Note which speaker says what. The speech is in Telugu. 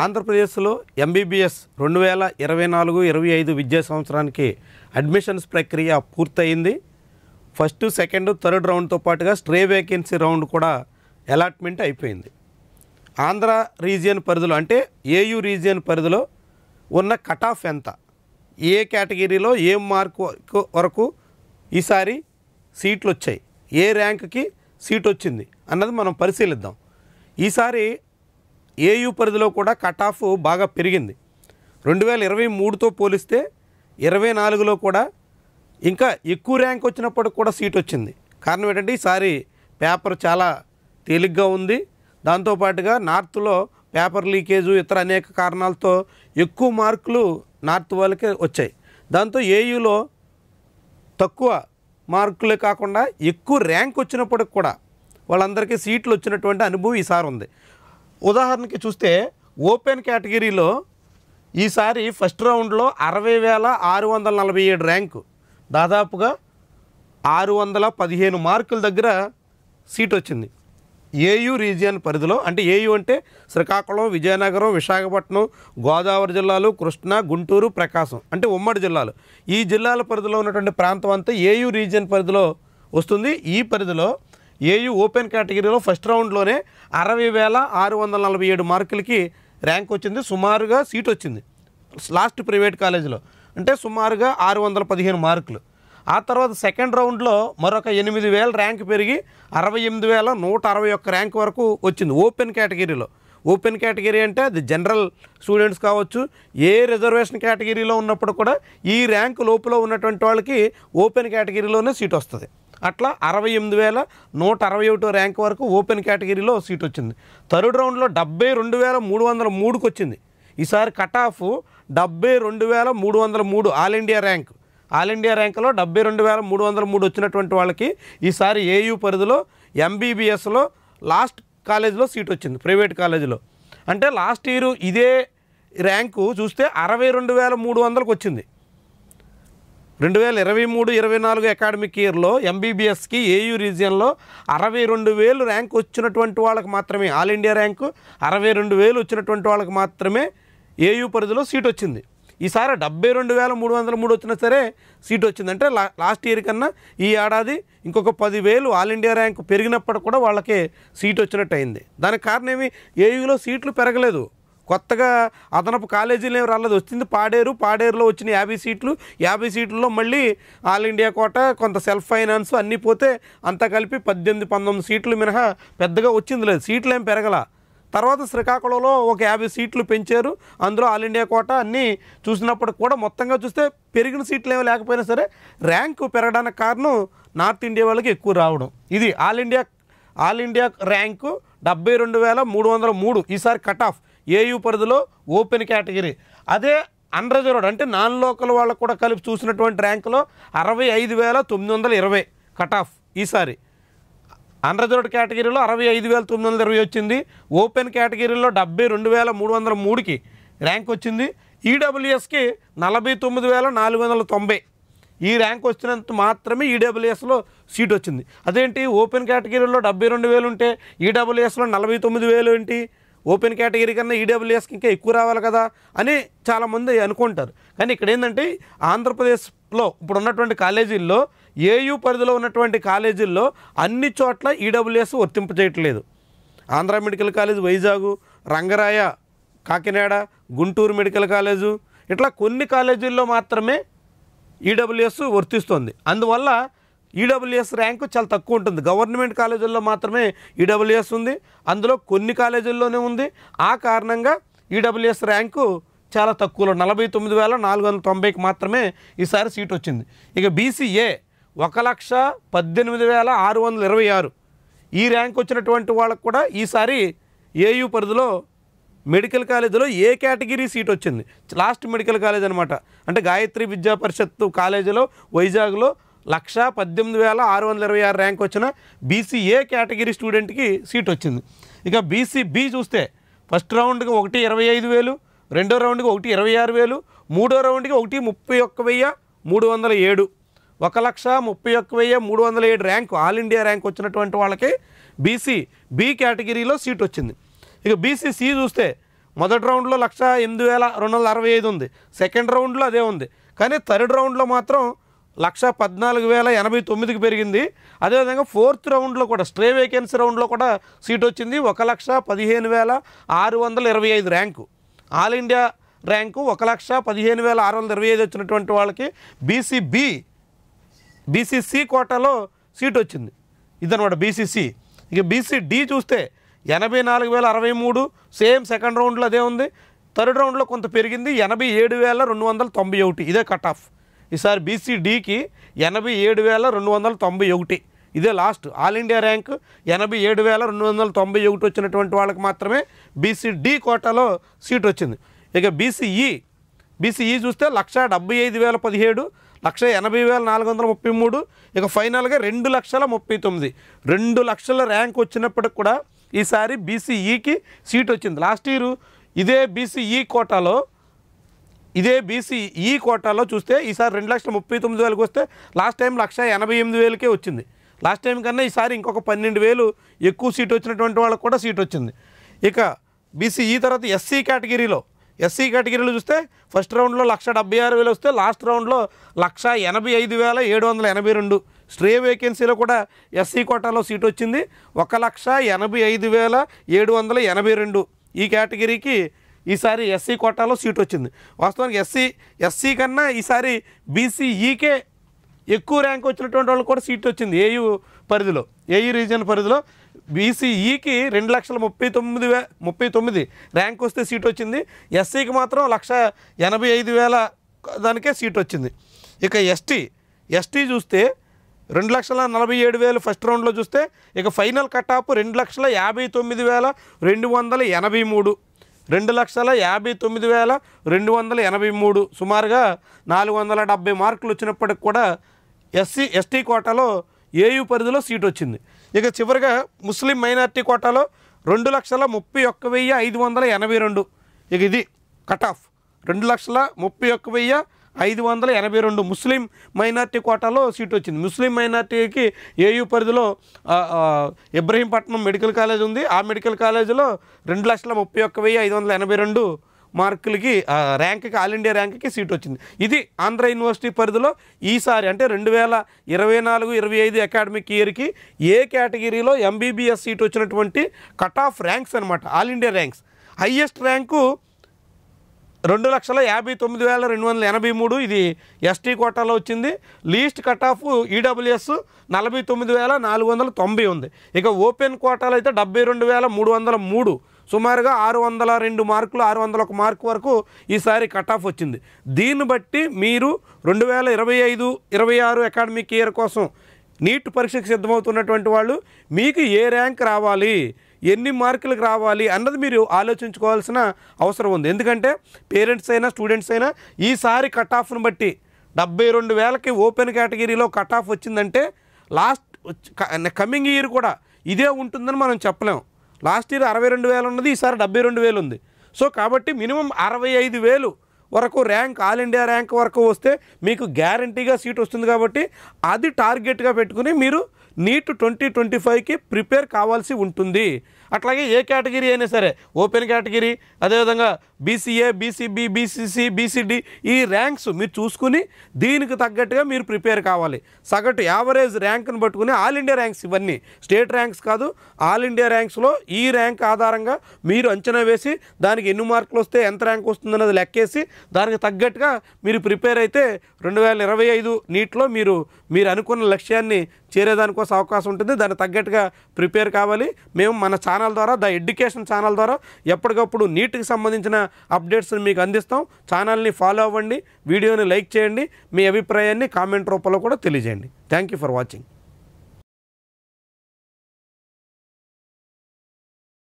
Speaker 1: ఆంధ్రప్రదేశ్లో ఎంబీబీఎస్ 2024-25 విద్యా సంవత్సరానికి అడ్మిషన్స్ ప్రక్రియ పూర్తయింది. ఫస్ట్, సెకండ్, థర్డ్ రౌండ్తో పాటుగా స్ట్రే వేకెన్సీ రౌండ్ కూడా అలాట్మెంట్ అయిపోయింది. ఆంధ్ర రీజియన్ పరిధిలో అంటే ఏయూ రీజియన్ పరిధిలో ఉన్న కట్ ఆఫ్ ఎంత, ఏ కేటగిరీలో ఏ మార్కు వరకు ఈసారి సీట్లు వచ్చాయి, ఏ ర్యాంక్కి సీట్ వచ్చింది అన్నది మనం పరిశీలిద్దాం. ఈసారి ఏయూ పరిధిలో కూడా కట్ ఆఫ్ బాగా పెరిగింది. 2023తో పోలిస్తే 24లో కూడా ఇంకా ఎక్కువ ర్యాంక్ వచ్చినప్పటికి కూడా సీట్ వచ్చింది. కారణం ఏంటంటే ఈసారి పేపర్ చాలా తేలిగ్గా ఉంది. దాంతోపాటుగా నార్త్లో పేపర్ లీకేజు ఇతర అనేక కారణాలతో ఎక్కువ మార్కులు నార్త్ వాళ్ళకి వచ్చాయి. దాంతో ఏయూలో తక్కువ మార్కులే కాకుండా ఎక్కువ ర్యాంక్ వచ్చినప్పటికి కూడా వాళ్ళందరికీ సీట్లు వచ్చినటువంటి అనుభవం ఈసారి ఉంది. ఉదాహరణకి చూస్తే ఓపెన్ కేటగిరీలో ఈసారి ఫస్ట్ రౌండ్లో 60,647 ర్యాంకు, దాదాపుగా 615 మార్కుల దగ్గర సీట్ వచ్చింది. ఏయూ రీజియన్ పరిధిలో అంటే ఏయూ అంటే శ్రీకాకుళం, విజయనగరం, విశాఖపట్నం, గోదావరి జిల్లాలు, కృష్ణా, గుంటూరు, ప్రకాశం అంటే ఉమ్మడి జిల్లాలు. ఈ జిల్లాల పరిధిలో ఉన్నటువంటి ప్రాంతం అంతా ఏయూ రీజియన్ పరిధిలో వస్తుంది. ఈ పరిధిలో ఏయూ ఓపెన్ కేటగిరీలో ఫస్ట్ రౌండ్లోనే 60,647 మార్కులకి ర్యాంక్ వచ్చింది. సుమారుగా సీట్ వచ్చింది లాస్ట్ ప్రైవేట్ కాలేజీలో, అంటే సుమారుగా 615 మార్కులు. ఆ తర్వాత సెకండ్ రౌండ్లో మరొక 8,000 ర్యాంక్ పెరిగి 68,161 ర్యాంక్ వరకు వచ్చింది ఓపెన్ కేటగిరీలో. ఓపెన్ కేటగిరీ అంటే అది జనరల్ స్టూడెంట్స్ కావచ్చు, ఏ రిజర్వేషన్ కేటగిరీలో ఉన్నప్పుడు కూడా ఈ ర్యాంక్ లోపల ఉన్నటువంటి వాళ్ళకి ఓపెన్ కేటగిరీలోనే సీట్ వస్తుంది. అట్లా 68,161 ర్యాంక్ వరకు ఓపెన్ కేటగిరీలో సీట్ వచ్చింది. థర్డ్ రౌండ్లో 72,303కి వచ్చింది. ఈసారి cut off 72,303 all India rank. All India ర్యాంకులో 72,303 వచ్చినటువంటి వాళ్ళకి ఈసారి ఏయూ పరిధిలో ఎంబీబీఎస్లో లాస్ట్ కాలేజీలో సీట్ వచ్చింది, ప్రైవేట్ కాలేజీలో. అంటే లాస్ట్ ఇయర్ ఇదే ర్యాంకు చూస్తే 62,300కి వచ్చింది. 2023-24 అకాడమిక్ ఇయర్లో ఎంబీబీఎస్కి ఏయూ రీజియన్లో 62,000 ర్యాంక్ వచ్చినటువంటి వాళ్ళకి మాత్రమే, ఆల్ ఇండియా ర్యాంకు 62,000 వచ్చినటువంటి వాళ్ళకి మాత్రమే ఏయూ పరిధిలో సీట్ వచ్చింది. ఈసారి 72,303 వచ్చినా సరే సీట్ వచ్చింది. అంటే లాస్ట్ ఇయర్ కన్నా ఈ ఏడాది ఇంకొక 10,000 ఆల్ ఇండియా ర్యాంక్ పెరిగినప్పుడు కూడా వాళ్ళకి సీట్ వచ్చినట్టు అయింది. దానికి కారణం ఏమి, ఏయూలో సీట్లు పెరగలేదు, కొత్తగా అదనపు కాలేజీలు ఏమి రాలేదు. వచ్చింది పాడేరులో వచ్చిన 50 సీట్లు, 50 సీట్లలో మళ్ళీ ఆల్ ఇండియా కోట, కొంత సెల్ఫ్ ఫైనాన్స్ అన్నీ పోతే అంతా కలిపి 18-19 సీట్లు మినహా పెద్దగా వచ్చింది లేదు, సీట్లు ఏం పెరగల. తర్వాత శ్రీకాకుళంలో ఒక 50 సీట్లు పెంచారు, అందులో ఆల్ ఇండియా కోట అన్నీ చూసినప్పుడు కూడా మొత్తంగా చూస్తే పెరిగిన సీట్లు ఏమీ లేకపోయినా సరే ర్యాంకు పెరగడానికి కారణం నార్త్ ఇండియా వాళ్ళకి ఎక్కువ రావడం. ఇది ఆల్ ఇండియా ర్యాంకు 72,303 ఈసారి కట్ ఆఫ్ ఏయూ పరిధిలో ఓపెన్ కేటగిరీ. అదే అన్రిజర్వ్డ్ అంటే నాన్ లోకల్ వాళ్ళకు కూడా కలిపి చూసినటువంటి ర్యాంకులో 65,920 కట్ ఆఫ్ ఈసారి. అన్రిజర్వ్డ్ కేటగిరీలో 65,920 వచ్చింది. ఓపెన్ కేటగిరీలో 72,303కి ర్యాంక్ వచ్చింది. ఈడబ్ల్యూఎస్కి 49,490 ఈ ర్యాంక్ వచ్చినంత మాత్రమే ఈడబ్ల్యూఎస్లో సీట్ వచ్చింది. అదేంటి, ఓపెన్ కేటగిరీలో 72,000 ఉంటే ఈడబ్ల్యూఎస్లో 49,000 ఏంటి, ఓపెన్ కేటగిరీ కన్నా ఈడబ్ల్యూఎస్కి ఇంకా ఎక్కువ రావాలి కదా అని చాలామంది అనుకుంటారు. కానీ ఇక్కడ ఏంటంటే ఆంధ్రప్రదేశ్లో ఇప్పుడు ఉన్నటువంటి కాలేజీల్లో, ఏయూ పరిధిలో ఉన్నటువంటి కాలేజీల్లో అన్ని చోట్ల ఈడబ్ల్యూఎస్ వర్తింపజేయట్లేదు. Andhra medical college Vizag, Rangaraya Kakinada, Guntur medical college, ఇట్లా కొన్ని కాలేజీల్లో మాత్రమే ఈడబ్ల్యూఎస్ వర్తిస్తుంది. అందువల్ల ఈడబ్ల్యూఎస్ ర్యాంకు చాలా తక్కువ ఉంటుంది. గవర్నమెంట్ కాలేజీల్లో మాత్రమే ఈడబ్ల్యూఎస్ ఉంది, అందులో కొన్ని కాలేజీల్లోనే ఉంది. ఆ కారణంగా ఈడబ్ల్యూఎస్ ర్యాంకు చాలా తక్కువలో 49,490కి మాత్రమే ఈసారి సీట్ వచ్చింది. ఇక బీసీఏ 1,18,626 ఈ ర్యాంక్ వచ్చినటువంటి వాళ్ళకు కూడా ఈసారి ఏయూ పరిధిలో మెడికల్ కాలేజీలో ఏ కేటగిరీ సీట్ వచ్చింది, లాస్ట్ మెడికల్ కాలేజ్ అనమాట. అంటే గాయత్రి విద్యా పరిషత్తు కాలేజీలో వైజాగ్లో 1,18,626 ర్యాంక్ వచ్చిన బీసీఏ కేటగిరీ స్టూడెంట్కి సీట్ వచ్చింది. ఇక బీసీబీ చూస్తే ఫస్ట్ రౌండ్కి 1,25,000, రెండో రౌండ్కి 1,26,000, మూడో రౌండ్కి 1,31,307, 1,31,307 ర్యాంకు ఆల్ ఇండియా ర్యాంక్ వచ్చినటువంటి వాళ్ళకి బీసీ బి కేటగిరీలో సీట్ వచ్చింది. ఇక బీసీ సి చూస్తే మొదటి రౌండ్లో 1,08,265 ఉంది, సెకండ్ రౌండ్లో అదే ఉంది. కానీ థర్డ్ రౌండ్లో మాత్రం 1,14,089కి పెరిగింది. అదేవిధంగా ఫోర్త్ రౌండ్లో కూడా స్ట్రే వేకెన్సీ రౌండ్లో కూడా సీట్ వచ్చింది. 1,15,625 ర్యాంకు ఆల్ ఇండియా ర్యాంకు 1,15,625 వచ్చినటువంటి వాళ్ళకి బీసీసీ కోటాలో సీట్ వచ్చింది. ఇదనమాట బీసీసీ. ఇక బీసీడి చూస్తే 84,063 సేమ్ సెకండ్ రౌండ్లో అదే ఉంది. థర్డ్ రౌండ్లో కొంత పెరిగింది 87,291. ఇదే కట్ ఆఫ్. ఈసారి బీసీడీకి 87,291 ఇదే లాస్ట్. ఆల్ ఇండియా ర్యాంక్ 87,291 వచ్చినటువంటి వాళ్ళకి మాత్రమే బీసీడీ కోటాలో సీట్ వచ్చింది. ఇక బీసీఈ చూస్తే 1,75,017, 1,80,433. ఇక ఫైనల్గా 2,39,000 2 లక్షల ర్యాంక్ వచ్చినప్పటికి కూడా ఈసారి బీసీఈకి సీట్ వచ్చింది. లాస్ట్ ఇయర్ ఇదే బీసీఈ కోటాలో చూస్తే ఈసారి 2,39,000 వస్తే లాస్ట్ టైం 1,88,000కే వచ్చింది. లాస్ట్ టైం కన్నా ఈసారి ఇంకొక 12,000 ఎక్కువ సీట్ వచ్చినటువంటి వాళ్ళకి కూడా సీట్ వచ్చింది. ఇక బీసీఈ తర్వాత ఎస్సీ కేటగిరీలో చూస్తే ఫస్ట్ రౌండ్లో 1,76,000 వస్తే లాస్ట్ రౌండ్లో 1,85,782. స్ట్రే వేకెన్సీలో కూడా ఎస్సీ కోటాలో సీట్ వచ్చింది 1,85,782. ఈ కేటగిరీకి ఈసారి ఎస్సీ కోటాలో సీట్ వచ్చింది. వాస్తవానికి ఎస్సీ కన్నా ఈసారి బీసీఈకే ఎక్కువ ర్యాంక్ వచ్చినటువంటి వాళ్ళు కూడా సీట్ వచ్చింది. ఏయూ రీజియన్ పరిధిలో బీసీఈకి 2,39,000 ర్యాంక్ వస్తే సీట్ వచ్చింది. ఎస్సీకి మాత్రం 1,85,000 దానికే సీట్ వచ్చింది. ఇక ఎస్టీ చూస్తే 2,47,000 ఫస్ట్ రౌండ్లో చూస్తే ఇక ఫైనల్ కట్ ఆఫ్ 2,59,283. 2,59,283 సుమారుగా 470 మార్కులు వచ్చినప్పటికి కూడా ఎస్టీ కోటాలో ఏయూ పరిధిలో సీట్ వచ్చింది. ఇక చివరిగా ముస్లిం మైనార్టీ కోటాలో 2,31,582. ఇక ఇది కట్ ఆఫ్ 2,31,582 ముస్లిం మైనార్టీ కోటాలో సీట్ వచ్చింది. ముస్లిం మైనార్టీకి ఏయూ పరిధిలో ఇబ్రహీంపట్నం మెడికల్ కాలేజ్ ఉంది. ఆ మెడికల్ కాలేజీలో 2,31,582 మార్కులకి ర్యాంక్కి ఆల్ ఇండియా ర్యాంక్కి సీట్ వచ్చింది. ఇది ఆంధ్ర యూనివర్సిటీ పరిధిలో ఈసారి అంటే 2024-25 అకాడమిక్ ఇయర్కి ఏ కేటగిరీలో ఎంబీబీఎస్ సీట్ వచ్చినటువంటి కట్ ఆఫ్ ర్యాంక్స్ అనమాట. All India ranks highest rank 2,59,283. ఇది ఎస్టీ కోటాలో వచ్చింది. లీస్ట్ కట్ ఆఫ్ ఈడబ్ల్యూఎస్ 49,490 ఉంది. ఇక ఓపెన్ కోటాలో అయితే 72,303 సుమారుగా 602 మార్కులు 601 మార్కు వరకు ఈసారి కట్ ఆఫ్ వచ్చింది. దీన్ని బట్టి మీరు 2025-26 అకాడమిక్ ఇయర్ కోసం నీట్ పరీక్షకు సిద్ధమవుతున్నటువంటి వాళ్ళు మీకు ఏ ర్యాంక్ రావాలి, ఎన్ని మార్కులకు రావాలి అన్నది మీరు ఆలోచించుకోవాల్సిన అవసరం ఉంది. ఎందుకంటే పేరెంట్స్ అయినా స్టూడెంట్స్ అయినా ఈసారి కట్ ఆఫ్ను బట్టి 72,000కి ఓపెన్ కేటగిరీలో కట్ ఆఫ్ వచ్చిందంటే కమింగ్ ఇయర్ కూడా ఇదే ఉంటుందని మనం చెప్పలేము. లాస్ట్ ఇయర్ 62,000 ఉన్నది, ఈసారి 72,000 ఉంది. సో కాబట్టి మినిమం 65,000 వరకు ర్యాంక్ ఆల్ ఇండియా ర్యాంక్ వరకు వస్తే మీకు గ్యారంటీగా సీట్ వస్తుంది. కాబట్టి అది టార్గెట్గా పెట్టుకుని మీరు నీట్ 2025కి ప్రిపేర్ కావాల్సి ఉంటుంది. అట్లాగే ఏ కేటగిరీ అయినా సరే ఓపెన్ కేటగిరీ, అదేవిధంగా బీసీఏ, బీసీబీ, బీసీసీ, బీసీడీ ఈ ర్యాంక్స్ మీరు చూసుకుని దీనికి తగ్గట్టుగా మీరు ప్రిపేర్ కావాలి. సగటు యావరేజ్ ర్యాంక్ను పట్టుకుని ఆల్ ఇండియా ర్యాంక్స్, ఇవన్నీ స్టేట్ ర్యాంక్స్ కాదు, ఆల్ ఇండియా ర్యాంక్స్లో ఈ ర్యాంక్ ఆధారంగా మీరు అంచనా వేసి దానికి ఎన్ని మార్కులు వస్తే ఎంత ర్యాంక్ వస్తుందన్నది లెక్కేసి దానికి తగ్గట్టుగా మీరు ప్రిపేర్ అయితే 2025 నీట్లో మీరు అనుకున్న లక్ష్యాన్ని చేరేదానికోసం అవకాశం ఉంటుంది. దానికి తగ్గట్టుగా ప్రిపేర్ కావాలి. మేము మన ఛానల్ ద్వారా, ద ఎడ్యుకేషన్ ఛానల్ ద్వారా ఎప్పటికప్పుడు నీట్కి సంబంధించిన అప్డేట్స్ని మీకు అందిస్తాం. ఛానల్ని ఫాలో అవ్వండి, వీడియోని లైక్ చేయండి, మీ అభిప్రాయాన్ని కామెంట్ రూపంలో కూడా తెలియజేయండి. Thank you for watching.